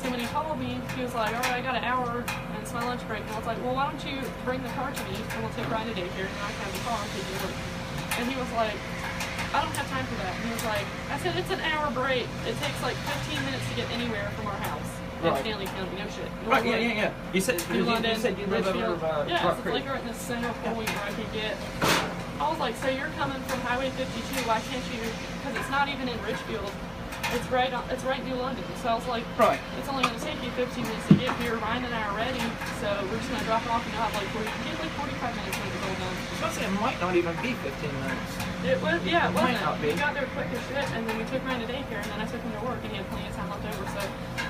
So when he called me, he was like, all right, I got an hour, and it's my lunch break. And I was like, well, why don't you bring the car to me, and we'll take Ryan to daycare, and I can have the car and take you to work. And he was like, I don't have time for that. And he was like, I said, it's an hour break. It takes like 15 minutes to get anywhere from our house. In Stanley County, no shit. Right, yeah. You said you live over yeah, it's like right in the center point where I could get. I was like, so you're coming from Highway 52? Why can't you? Because it's not even in Richfield. It's right New London. So I was like, it's only going to take you 15 minutes to get here. Ryan and I are ready, so we're just going to drop it off and you'll have like 45 minutes when it's all done. I was going to say, it might not even be 15 minutes. It was, yeah, it wasn't. Might not be. We got there quick as shit, and then we took Ryan to daycare, and then I took him to work, and he had plenty of time left over. So,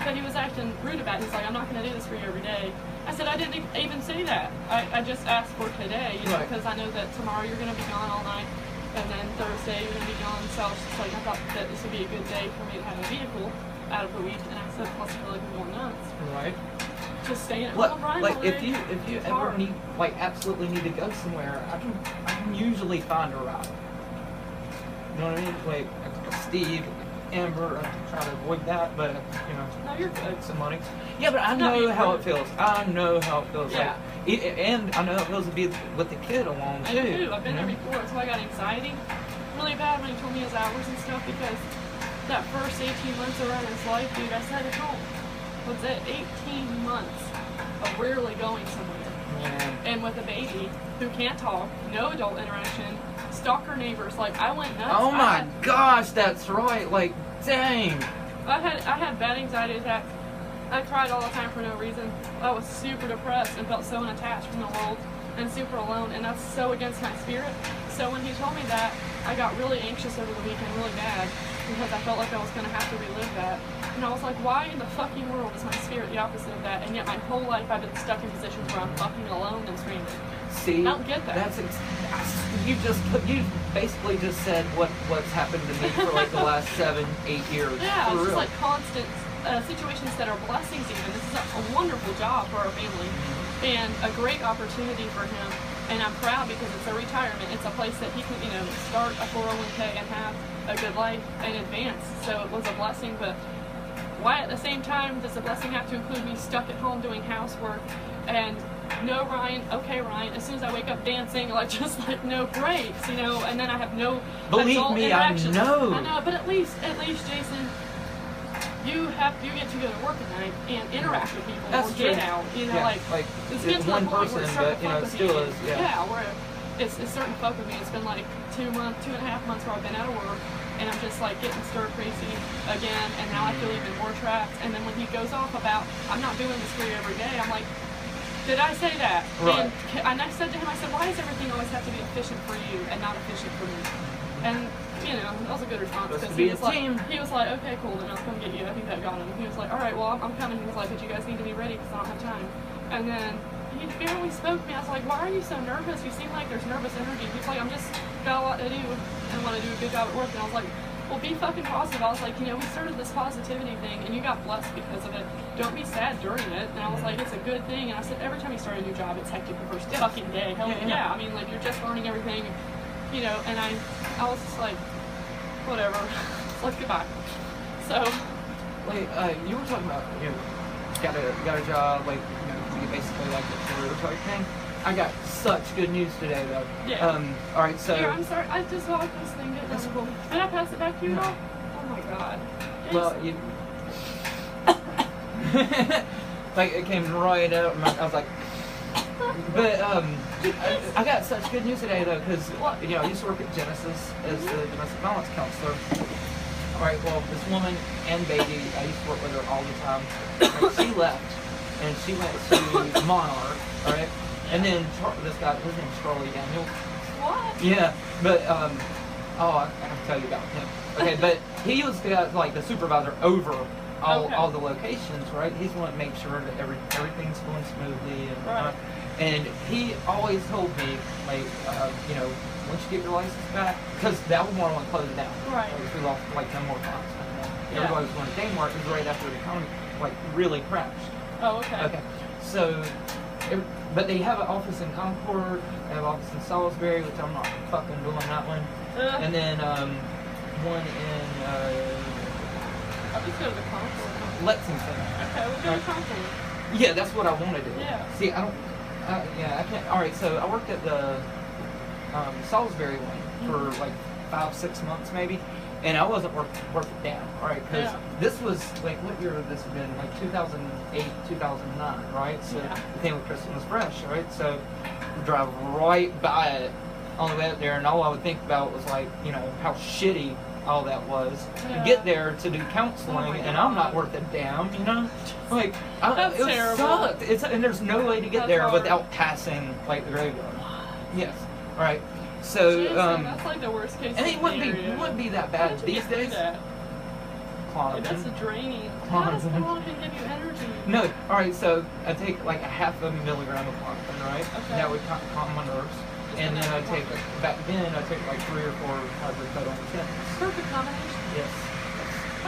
but he was acting rude about it. He's like, I'm not going to do this for you every day. I said, I didn't even say that. I just asked for today, you know, because I know that tomorrow you're going to be gone all night, and then Thursday you're going to be gone. So I was just like, I thought that this would be a good day for me to have a vehicle out of the week, and I said, plus I feel like I'm going nuts. Right. Just staying at home, Ryan. Like if you ever need, like, absolutely need to go somewhere, I can usually find a ride. You know what I mean? Like Steve, Amber, I try to avoid that, but you know. No, you're good. Some money. Yeah, but I know how it feels. I know how it feels. Yeah. Like, and I know how it feels to be with the kid along too. I do. I've been there before, so I got anxiety really bad when he told me his hours and stuff, because that first 18 months around his life, dude, I sat at home. Was that 18 months of rarely going somewhere? Yeah. And with a baby who can't talk, no adult interaction, stalker neighbors, like I went nuts. Oh my gosh, that's right. Like, dang. I had bad anxiety attacks. I cried all the time for no reason. I was super depressed and felt so unattached from the world and super alone, and that's so against my spirit. So when he told me that, I got really anxious over the weekend, really bad, because I felt like I was going to have to relive that. And I was like, why in the fucking world is my spirit the opposite of that? And yet my whole life I've been stuck in positions where I'm fucking alone and stranded. See, I don't get that. You basically just said what's happened to me for like the last 7-8 years. Yeah, it's real. just like constant situations that are blessings even. This is a wonderful job for our family and a great opportunity for him. And I'm proud because it's a retirement. It's a place that he can, you know, start a 401k and have a good life in advance. So it was a blessing, but why at the same time does the blessing have to include me stuck at home doing housework and no Ryan, okay Ryan, as soon as I wake up dancing, like just like no breaks, you know, and then I have no Believe me, I know. I know, but at least Jason, you get to go to work at night and interact with people. That's or true. Get out, you know, Yeah, like it's been one to the point person, where but you know, it still is. Yeah, where it's certain folk with me. It's been like 2.5 months where I've been out of work. And I'm just like getting stir crazy again, and now I feel even more trapped. And then when he goes off about, I'm not doing this for you every day, I'm like, did I say that? Right. And I said to him, I said, why does everything always have to be efficient for you and not efficient for me? And, you know, that was a good response. Because he was like, okay, cool, then I'll come get you. I think that got him. He was like, all right, well, I'm coming. He was like, but you guys need to be ready because I don't have time. And then he barely spoke to me. I was like, why are you so nervous? You seem like there's nervous energy. He's like, I'm just got a lot to do and want to do a good job at work. And I was like, well, be fucking positive. I was like, you know, we started this positivity thing and you got blessed because of it. Don't be sad during it. And I was like, it's a good thing. And I said, every time you start a new job, it's hectic the first fucking day. Hell yeah. I mean, like, you're just learning everything, you know, and I was just like, whatever. Let's goodbye. So. Like, you were talking about, you know, got a job, like, you know, you basically like a career type thing. I got such good news today, though. Yeah. All right, so. Here, I'm sorry. I just walked this thing. That's cool. Did I pass it back to you at all? Oh my god. Well, you. Like, it came right out. I was like. But I got such good news today, though, because you know I used to work at Genesis as the domestic violence counselor. All right. Well, this woman and baby, I used to work with her all the time. Like, she left, and she went to Monarch. All right. And then this guy, his name's Charlie Daniel. What? Yeah, but I have to tell you about him. Okay, but he was like the supervisor over all the locations, right? He's the one to make sure that everything's going smoothly, and he always told me, like, you know, once you get your license back, because that was more when we closed it down. Right. Like, we lost like 10 more times. Yeah. Everybody was going to Kmart. It was right after the economy like really crashed. Oh, okay. Okay, so. But they have an office in Concord, they have an office in Salisbury, which I'm not fucking doing that one. And then one in I'll just go to the Concord. Lexington. Okay, we'll go to Concord. Yeah, that's what I want to do. Yeah. See, I don't. Yeah, I can't. All right, so I worked at the Salisbury one for like 5-6 months maybe, and I wasn't working down. All right, because this was like, what year would this have been? Like 2008, 2009, right? So the thing with Kristen was fresh, right? So we drive right by it on the way up there, and all I would think about was like, you know, how shitty all that was to get there to do counseling, and I'm not worth a damn, you know. Like, That's it terrible. sucked. And there's no way to get there without passing like the graveyard. Yes. All right. So that's like the worst case. and it wouldn't be that bad these days. Clonopin. That's a draining. How does Clonopin give you energy? No. All right. So I take like a 0.5 milligram of Clonopin, right? Okay. That would calm my nerves. And then I take, back then, I take like 3 or 4 hydrocodone. Perfect combination. Yes.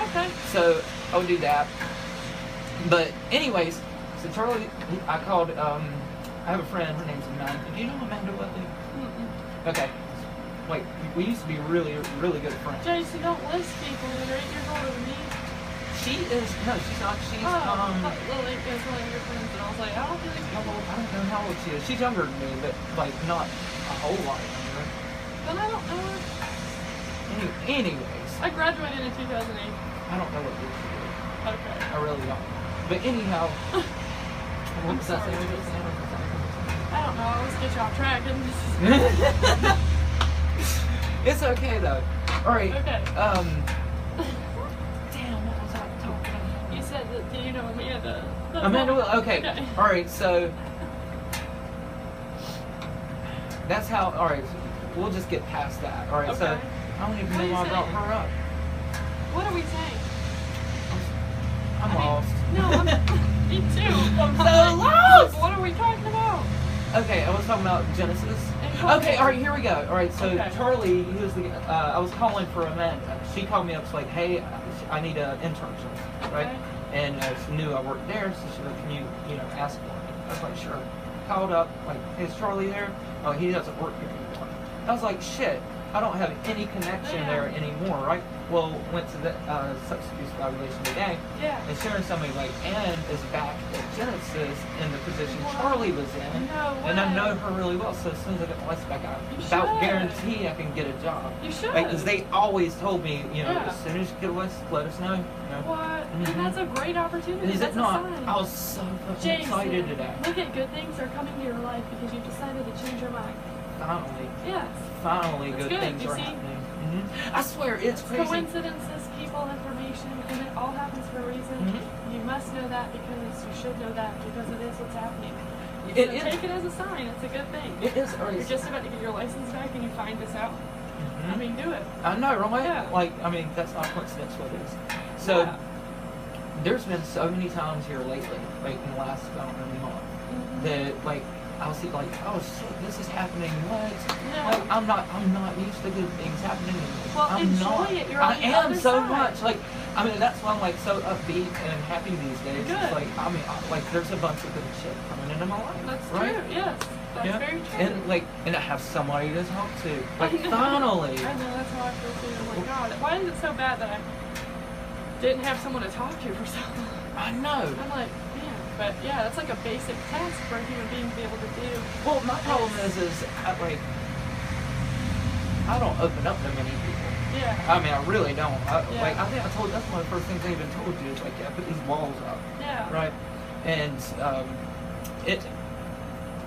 Okay. So I would do that. But anyways, so Charlie, I called, I have a friend, her name's Amanda. Do you know Amanda Whitley? Mm-mm. Okay. Wait, we used to be really, really good friends. Jason, don't list people that are 8 years older than me. She is, no, she's not, she's, Lily is one of your friends, and I was like, I don't think I don't know how old she is. She's younger than me, but like not a whole lot younger. Then I don't know her. Anyways. I graduated in 2008. I don't know what year she did. Okay. I really don't. But anyhow, what was I saying? I don't know. I always get you off track. And it's okay though. All right. Okay. You said that, do you know Amanda? Amanda, okay. All right, so that's how. All right, we'll just get past that. All right, so I don't even know why I brought her up. What are we saying? I'm lost. No, me too. I'm so lost. What are we talking about? Okay, I was talking about Genesis. Okay, all right, here we go. All right, so Charlie, he was the. I was calling for Amanda. She called me up. She's like, "Hey, I need an internship, right?" Okay. And she knew I worked there, so she's like, "Can you ask for me?" I was like, "Sure." Called up, like, "Hey, is Charlie there?" "Oh, he doesn't work here anymore." I was like, "Shit, I don't have any connection there anymore, right?" Well, went to the substance abuse evaluation today, and Sharon told me, like, Ann is back at Genesis in the position Charlie was in, and I know her really well, so as soon as I get my license back, I about guarantee I can get a job. You should. Like, because they always told me, you know, as soon as you get a license, let us know. You know? What? And that's a great opportunity. Is that's it not? A sign. I was so fucking excited today. Look at good things are coming to your life because you've decided to change your mind. Finally. Yes. Finally, good things are happening. I swear, it's crazy. Coincidences, people, information, and it all happens for a reason. You must know that because you should know that because it is what's happening. So take it as a sign. It's a good thing. It is. You're just about to get your license back and you find this out. I mean, do it. I know, right? Yeah. Like, I mean, that's not a coincidence what it is. So, there's been so many times here lately, like in the last, I don't know, month, that, like, I'll see, like, oh shit, this is happening. What? No. Like, I'm not used to good things happening. Well, I'm enjoy not. it. You're on the I am other so side. much. Like, I mean, that's why I'm like so upbeat and happy these days. Good. It's like, I mean, like, there's a bunch of good shit coming into my life. That's right? true. Yes. That's very true. And like, and I have somebody to talk to. Like, finally. I know, that's how I feel too. Oh my god, why is it so bad that I didn't have someone to talk to for so long? I know. I'm like, man, but yeah, that's like a basic task for a human being to be able to do. Well, my problem is I don't open up to many people. Yeah. I mean, I really don't. Like, I think I told, that's one of the first things I even told you is like, I put these walls up. Yeah. Right? And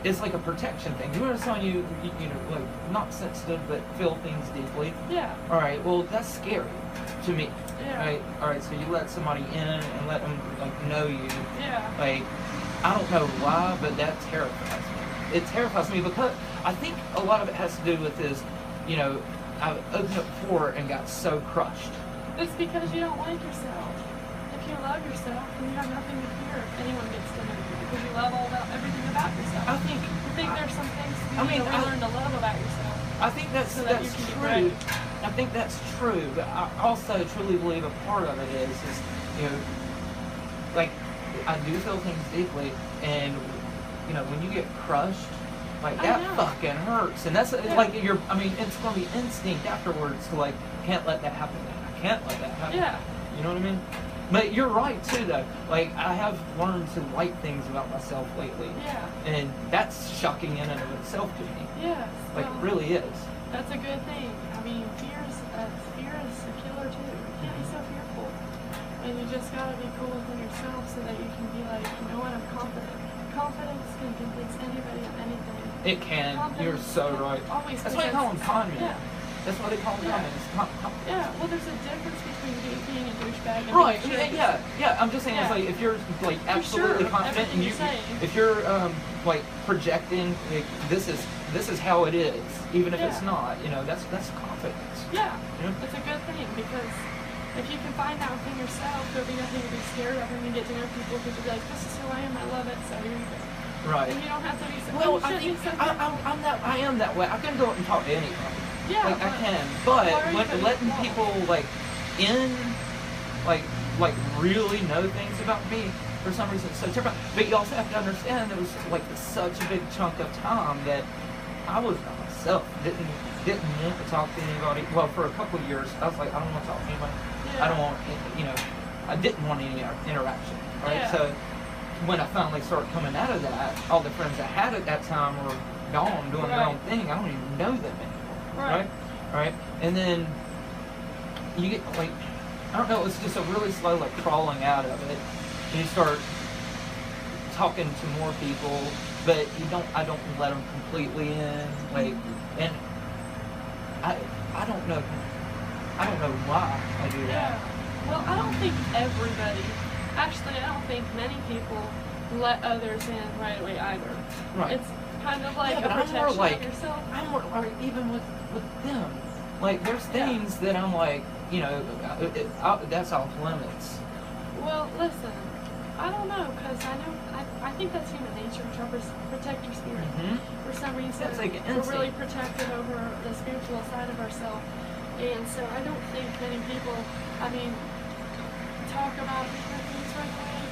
it's like a protection thing. You know what I'm telling you, you know, like, not sensitive, but feel things deeply. Yeah. All right, well, that's scary to me. Yeah. Right? All right, so you let somebody in and let them, like, know you. Yeah. Like, I don't know why, but that terrifies me. It terrifies me because I think a lot of it has to do with this, you know, I opened up before and got so crushed. It's because you don't like yourself. If you love yourself, then you have nothing to fear if anyone gets to know you because you love everything about yourself. I think there's some things you need to relearn to love about yourself. I think that's true. I think that's true, but I also truly believe a part of it is you know, like, I do feel things deeply, and you know, when you get crushed, like, that fucking hurts, and that's like I mean, it's gonna be instinct afterwards to like, can't let that happen. I can't let that happen. Yeah. You know what I mean? But you're right too, though. Like, I have learned to like things about myself lately. Yeah. And that's shocking in and of itself to me. Yes. Like, well, it really is. That's a good thing. I mean, fear is a killer too. You can't be so fearful. And you just gotta be cool within yourself so that you can be like, you know what, I'm confident. Confidence can convince anybody of anything. It can. You're so right. Always. That's why they call them con men. Yeah. That's why they call them con men. Yeah, well, there's a difference between being a douchebag and right. being Yeah. I'm just saying, it's like, if you're like absolutely confident and if you're like projecting, like, this is how it is, even if it's not, you know, that's confidence. Yeah, it's a good thing, because if you can find that within yourself, there'll be nothing to be scared of when you get to know people, because you're like, this is who I am, I love it, so here you go. Right. And you don't have to be so. Well, I am that way. I can go up and talk to anybody. Yeah. Like, I can, but when letting people like really know things about me, for some reason it's so different. But you also have to understand it was like such a big chunk of time that I was by myself. Didn't want to talk to anybody. Well, for a couple of years, I was like, I don't want to talk to anybody. Yeah. I don't want, I didn't want any interaction. Right. Yeah. So when I finally started coming out of that, all the friends I had at that time were gone doing their own thing. I don't even know them anymore. Right? And then you get like, I don't know, it's just a really slow like crawling out of it. And you start talking to more people, but I don't let them completely in. Like, and I don't know why I do that. Well, I don't think everybody, actually I don't think many people let others in right away either. Right. It's kind of like a protection of yourself. I'm more like, even with them. Like, there's things that I'm like, that's off limits. Well, listen, I don't know, because I think that's human nature, to protect your spirit. For some reason, that's like we're really protected over the spiritual side of ourselves. And so I don't think many people, talk about different things right away,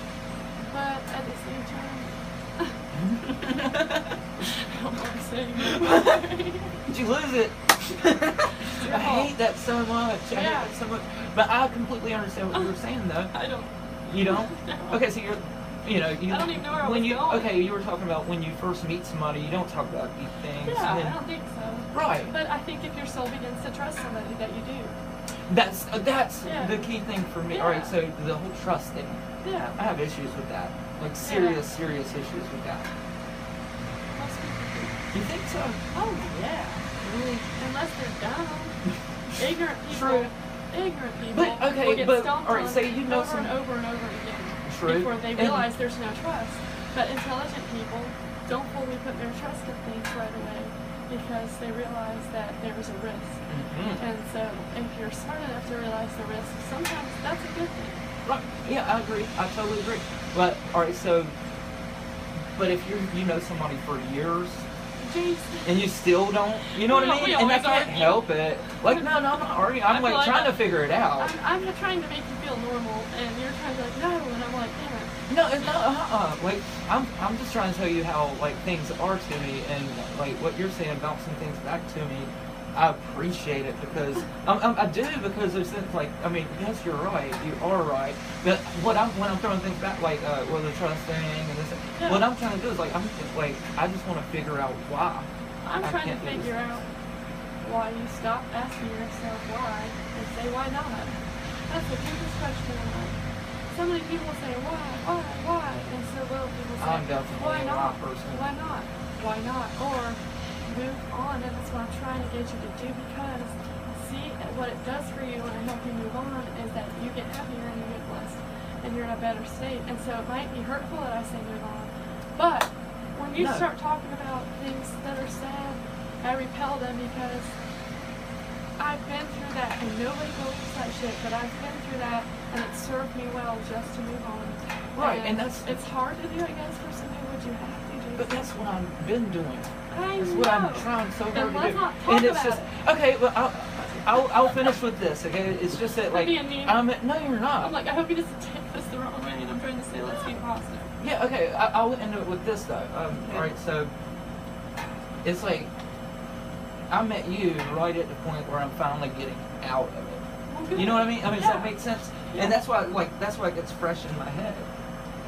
but at the same time, I don't know what I'm saying. Did you lose it? I hate that so much. I hate that so much. But I completely understand what you were saying, though. I don't. You don't? No. Okay, so I don't even know where I was going. Okay, you were talking about when you first meet somebody, you don't talk about deep things. Yeah, I don't think so. Right. But I think if your soul begins to trust somebody, that you do. That's the key thing for me. Yeah. All right, so the whole trust thing. Yeah. I have issues with that. Like, serious issues with that. Most people do. You think so? Oh, yeah. Really? Unless they're dumb. Ignorant people. True. Ignorant people. But, okay, will get but, stomped all right, say you know over and over and over again. True. Before they realize there's no trust. But intelligent people don't fully put their trust in things right away because they realize that there's a risk. And so if you're smart enough to realize the risk, sometimes that's a good thing. Right. Yeah, I agree. I totally agree. But, all right, so, but if you know somebody for years, Jason. And you still don't, you know what I mean? And I can't help it. Like, no, I'm not arguing. I'm like trying to figure it out. I'm trying to make you feel normal, and you're trying to be like, no, and I'm like, damn it. No, it's not, like, I'm just trying to tell you how, like, things are to me, and, like, what you're saying, bouncing things back to me, I appreciate it because, I do, because there's things like, yes, you're right, you are right, but when I'm throwing things back, like, the trust thing and this, what I'm trying to do is, like, I just want to figure out why. I'm trying to figure out why you stop asking yourself why, and say, why not? That's the deepest question in life. So many people say, why? And so little people say, I'm definitely why a not? why person. Why not? Or move on, and that's what I'm trying to get you to do, because see, what it does for you when I help you move on is that you get happier and you get blessed, and you're in a better state. And so it might be hurtful that I say move on, but when you start talking about things that are sad, I repel them because I've been through that, and nobody believes that shit, but I've been through that, and it served me well just to move on. Right, and it's hard to do, I guess, for some people, but you have to do. But that's what I've been doing. That's what I'm trying so hard to do. Not and it's just okay. Well, I'll finish with this. Okay, it's just that like no, you're not. I'm like, I hope he doesn't take this the wrong way, and I'm trying to say let's be positive. Yeah. Okay. I'll end it with this though. All right. So it's like I met you right at the point where I'm finally getting out of it. Well, you know what I mean? Does that make sense? And that's why, like, that's why it gets fresh in my head.